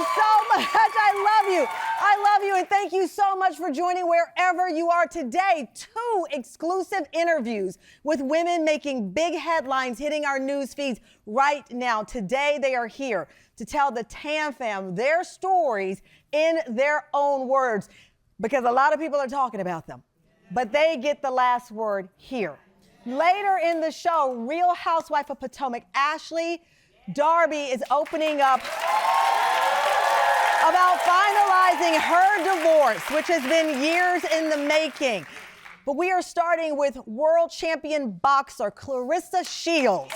so much. I love you. I love you, and thank you so much for joining wherever you are today. 2 exclusive interviews with women making big headlines hitting our news feeds right now. Today, they are here to tell the Tam fam their stories in their own words, because a lot of people are talking about them, but they get the last word here. Later in the show, Real Housewife of Potomac, Ashley Darby, is opening up about finalizing her divorce, which has been years in the making. But we are starting with world champion boxer Claressa Shields,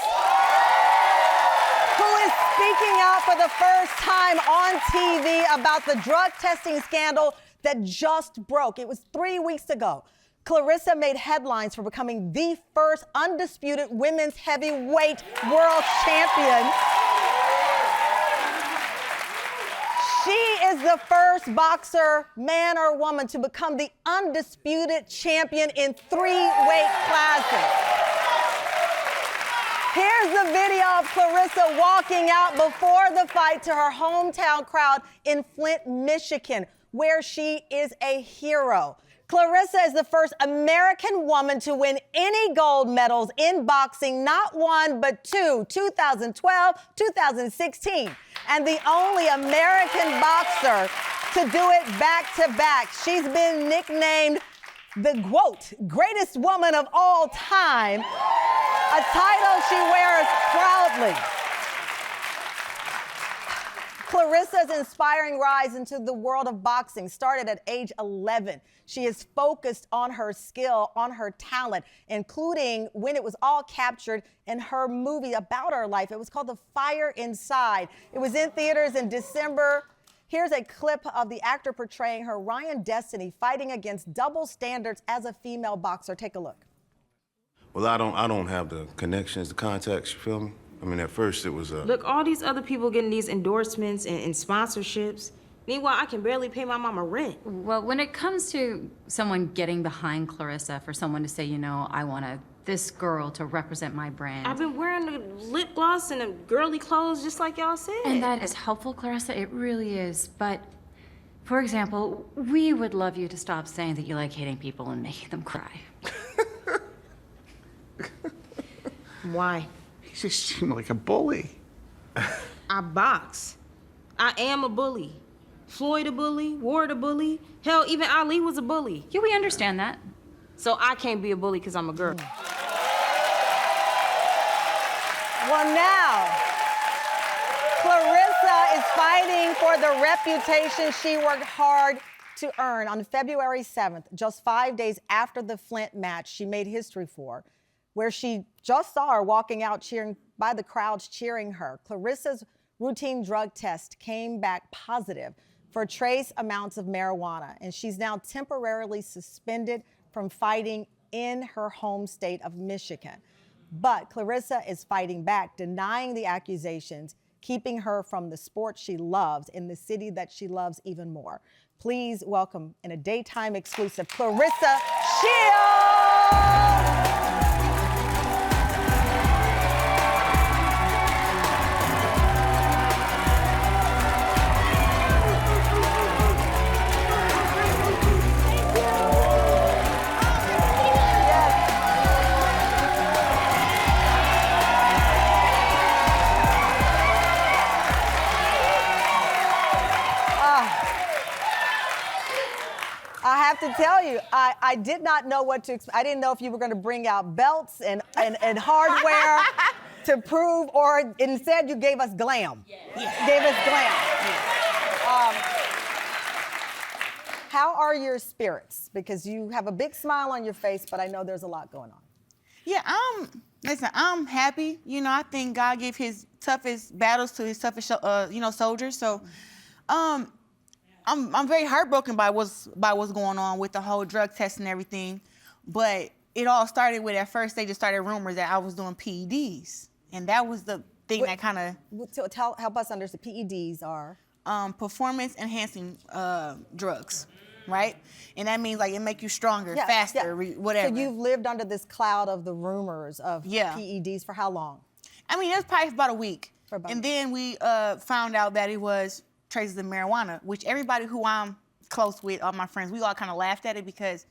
who is speaking out for the first time on TV about the drug testing scandal that just broke. It was 3 weeks ago. Claressa made headlines for becoming the first undisputed women's heavyweight world champion. She is the first boxer, man or woman, to become the undisputed champion in 3 weight classes. Here's the video of Claressa walking out before the fight to her hometown crowd in Flint, Michigan, where she is a hero. Claressa is the first American woman to win any gold medals in boxing, not 1, but 2, 2012, 2016, and the only American boxer to do it back-to-back. She's been nicknamed the GOAT, greatest woman of all time, a title she wears proudly. Claressa's inspiring rise into the world of boxing started at age 11. She is focused on her skill, on her talent, including when it was all captured in her movie about her life. It was called The Fire Inside. It was in theaters in December. Here's a clip of the actor portraying her, Ryan Destiny, fighting against double standards as a female boxer. Take a look. Well, I don't have the connections, the contacts, you feel me? I mean, at first it was Look, all these other people getting these endorsements and sponsorships. Meanwhile, I can barely pay my mama rent. Well, when it comes to someone getting behind Claressa, for someone to say, you know, I want this girl to represent my brand. I've been wearing the lip gloss and the girly clothes just like y'all said. And that is helpful, Claressa, it really is. But, for example, we would love you to stop saying that you like hitting people and making them cry. Why? He just seemed like a bully. I box. I am a bully. Floyd a bully, Ward a bully. Hell, even Ali was a bully. Yeah, we understand that. So I can't be a bully because I'm a girl. Well, now, Claressa is fighting for the reputation she worked hard to earn. On February 7th, just 5 days after the Flint match she made history for, where she just saw her walking out cheering by the crowds cheering her. Claressa's routine drug test came back positive for trace amounts of marijuana, and she's now temporarily suspended from fighting in her home state of Michigan. But Claressa is fighting back, denying the accusations, keeping her from the sport she loves in the city that she loves even more. Please welcome, in a daytime exclusive, Claressa Shields! I have to tell you, I did not know what to expect. I didn't know if you were going to bring out belts and hardware to prove, or instead you gave us glam. Yeah. Gave us glam. Yeah. How are your spirits? Because you have a big smile on your face, but I know there's a lot going on. Yeah, listen, I'm happy. You know, I think God gave his toughest battles to his toughest, soldiers. So, I'm very heartbroken by what's going on with the whole drug test and everything. But it all started with, at first, they just started rumors that I was doing PEDs. And that was the thing that kind of... Help us understand. PEDs are? Performance-enhancing drugs, right? And that means, like, it make you stronger, faster, whatever. So you've lived under this cloud of the rumors of PEDs for how long? I mean, it was probably about a week. Then we found out that it was traces of marijuana, which everybody who I'm close with, all my friends, we all kind of laughed at it because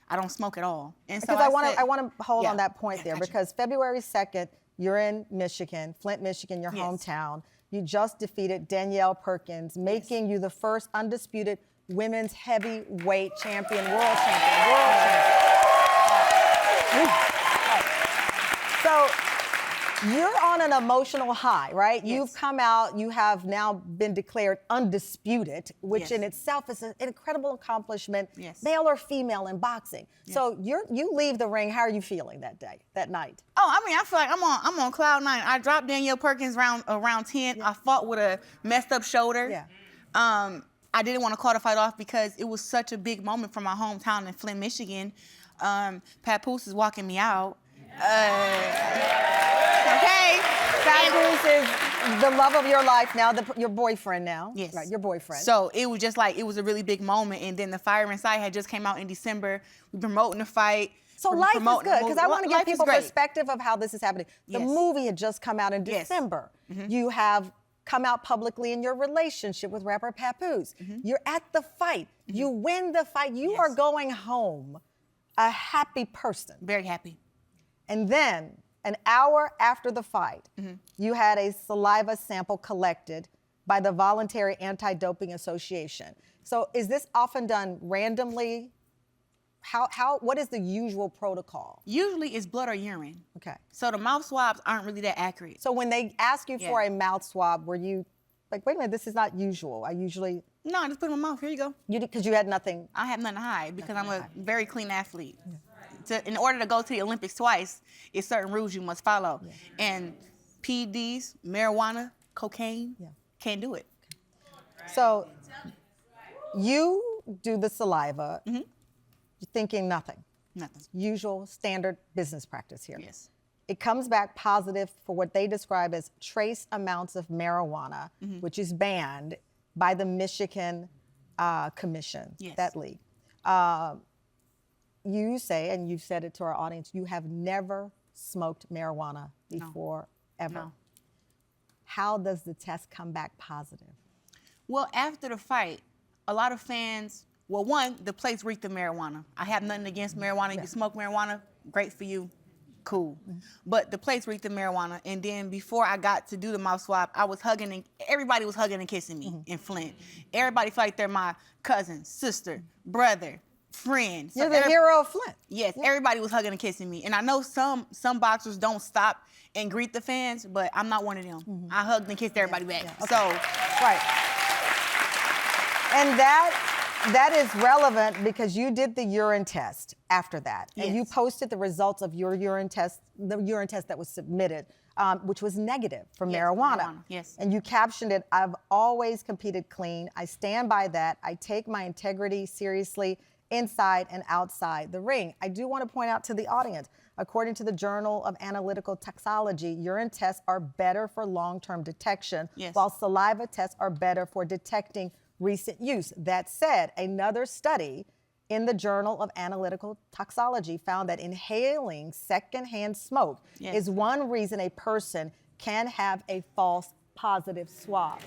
I don't smoke at all. And so Because I want to hold yeah, on that point yeah, there, gotcha. because February 2nd, you're in Michigan, Flint, Michigan, your Yes. hometown. You just defeated Danielle Perkins, making you the first undisputed women's heavyweight champion, world champion. So you're on an emotional high, right? Yes. You've come out, you have now been declared undisputed, which Yes. in itself is an incredible accomplishment, Yes. male or female in boxing. So you leave the ring, how are you feeling that night? Oh, I mean, I feel like I'm on cloud 9. I dropped Danielle Perkins around 10. I fought with a messed up shoulder. Yeah. I didn't want to call the fight off because it was such a big moment for my hometown in Flint, Michigan. Papoose is walking me out. Okay. Papoose is the love of your life now, your boyfriend now. Yes. Right, your boyfriend. So it was just like, it was a really big moment. And then The Fire Inside had just came out in December. We're promoting the fight. So We're life is promoting the good, because movie. I want to give Life is people great. perspective of how this is happening. The Yes. movie had just come out in Yes. December. Mm-hmm. You have come out publicly in your relationship with rapper Papoose. You're at the fight. You win the fight. You Yes. are going home a happy person. Very happy. And then, an hour after the fight, you had a saliva sample collected by the Voluntary Anti-Doping Association. So is this often done randomly? What is the usual protocol? Usually it's blood or urine. Okay. So the mouth swabs aren't really that accurate. So when they ask you for Yeah. a mouth swab, were you like, wait a minute, this is not usual? I usually, No, I just put it in my mouth. Here you go. because you had nothing. I have nothing to hide because I'm a very clean athlete. In order to go to the Olympics twice, it's certain rules you must follow. And PEDs, marijuana, cocaine, can't do it. So you do the saliva, you're thinking nothing. Nothing. Usual standard business practice here. Yes. It comes back positive for what they describe as trace amounts of marijuana, which is banned by the Michigan Commission, Yes. that league. You say, and you've said it to our audience, you have never smoked marijuana before, ever. No. How does the test come back positive? Well, after the fight, a lot of fans, well, one, the place reeked of marijuana. I have nothing against marijuana. You smoke marijuana, great for you, cool. But the place reeked of marijuana. And then before I got to do the mouth swab, I was hugging, and everybody was hugging and kissing me in Flint. Everybody felt like they're my cousin, sister, brother, friend. So You're the hero of Flint. Yes, everybody was hugging and kissing me. And I know some boxers don't stop and greet the fans, but I'm not one of them. I hugged and kissed everybody back. So, Right. And that is relevant because you did the urine test after that. And you Yes. posted the results of your urine test, the urine test that was submitted, which was negative for Yes, marijuana. marijuana, yes. And you captioned it, "I've always competed clean. I stand by that. I take my integrity seriously inside and outside the ring." I do want to point out to the audience, according to the Journal of Analytical Toxicology, urine tests are better for long-term detection, Yes. while saliva tests are better for detecting recent use. That said, another study in the Journal of Analytical Toxicology found that inhaling secondhand smoke Yes. is one reason a person can have a false positive swab.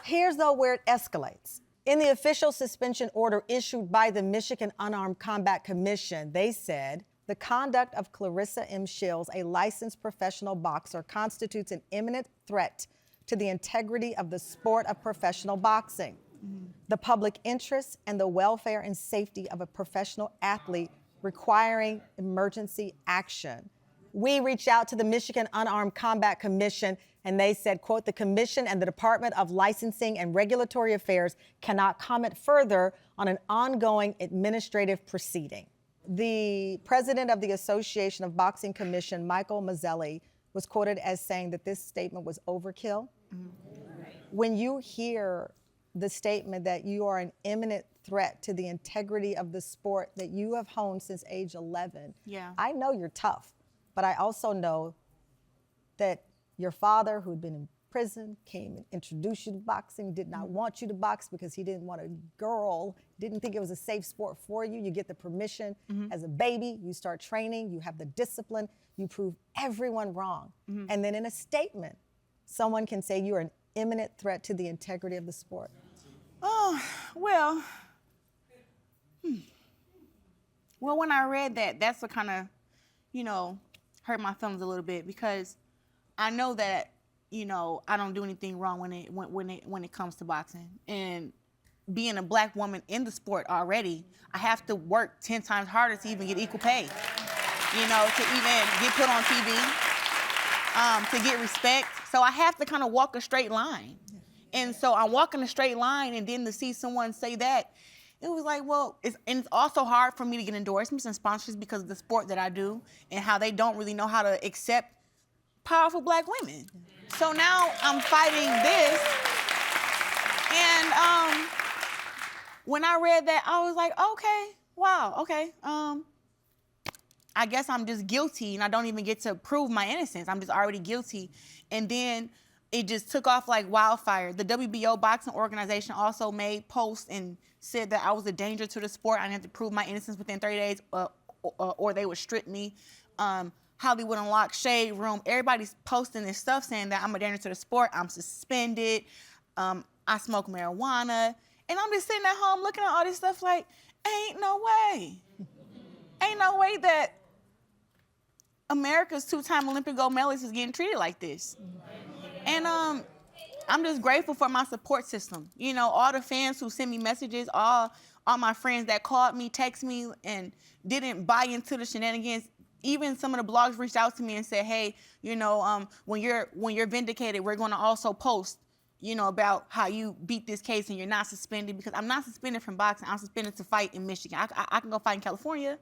Here's though where it escalates. In the official suspension order issued by the Michigan Unarmed Combat Commission, they said the conduct of Claressa Shields, a licensed professional boxer, constitutes an imminent threat to the integrity of the sport of professional boxing, the public interest, and the welfare and safety of a professional athlete requiring emergency action. We reached out to the Michigan Unarmed Combat Commission, and they said, quote, "The commission and the Department of Licensing and Regulatory Affairs cannot comment further on an ongoing administrative proceeding." The president of the Association of Boxing Commission, Michael Mazzelli, was quoted as saying that this statement was overkill. When you hear the statement that you are an imminent threat to the integrity of the sport that you have honed since age 11, Yeah. I know you're tough, but I also know that your father, who'd been prison, came and introduced you to boxing, did not want you to box because he didn't want a girl, didn't think it was a safe sport for you. You get the permission as a baby, you start training, you have the discipline, you prove everyone wrong. And then in a statement, someone can say you're an imminent threat to the integrity of the sport. Oh, well, well, when I read that, that's what kind of, you know, hurt my feelings a little bit, because I know that, you know, I don't do anything wrong when it comes to boxing. And being a black woman in the sport already, I have to work 10 times harder to even get equal pay, you know, to even get put on TV, to get respect. So I have to kind of walk a straight line. And so I'm walking a straight line, and then to see someone say that, it was like, well, it's also hard for me to get endorsements and sponsorships because of the sport that I do and how they don't really know how to accept powerful black women. So now I'm fighting this. And when I read that, I was like, okay, wow, okay. I guess I'm just guilty, and I don't even get to prove my innocence. I'm just already guilty. And then it just took off like wildfire. The WBO boxing organization also made posts and said that I was a danger to the sport. I didn't have to prove my innocence within 30 days or they would strip me. Hollywood Unlocked, Shade Room, everybody's posting this stuff saying that I'm a danger to the sport, I'm suspended, I smoke marijuana. And I'm just sitting at home looking at all this stuff like, ain't no way. Ain't no way that America's two-time Olympic gold medalist is getting treated like this. And I'm just grateful for my support system. You know, all the fans who sent me messages, all my friends that called me, text me, and didn't buy into the shenanigans. Even some of the blogs reached out to me and said, hey, you know, when you're vindicated, we're gonna also post, you know, about how you beat this case and you're not suspended, because I'm not suspended from boxing. I'm suspended to fight in Michigan. I can go fight in California,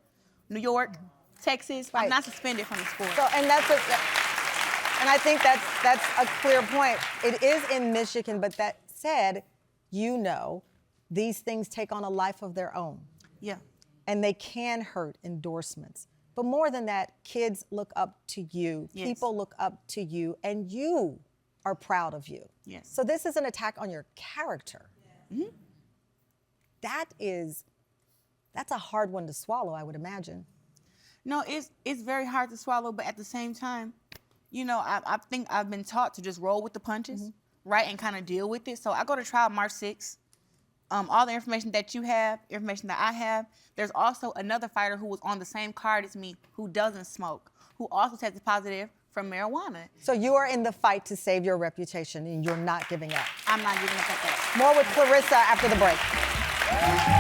New York, Texas. Right. I'm not suspended from the sport. So, and I think that's a clear point. It is in Michigan, but that said, you know, these things take on a life of their own. Yeah. And they can hurt endorsements. But more than that, kids look up to you. Yes. People look up to you, and you are proud of you. Yes. So this is an attack on your character. Mm-hmm. That's a hard one to swallow, I would imagine. No, it's very hard to swallow, but at the same time, you know, I think I've been taught to just roll with the punches, right, and kind of deal with it. So I go to trial March 6th. All the information that you have, information that I have. There's also another fighter who was on the same card as me who doesn't smoke, who also tested positive from marijuana. So you are in the fight to save your reputation, and you're not giving up. I'm not giving up at that. More with Claressa after the break.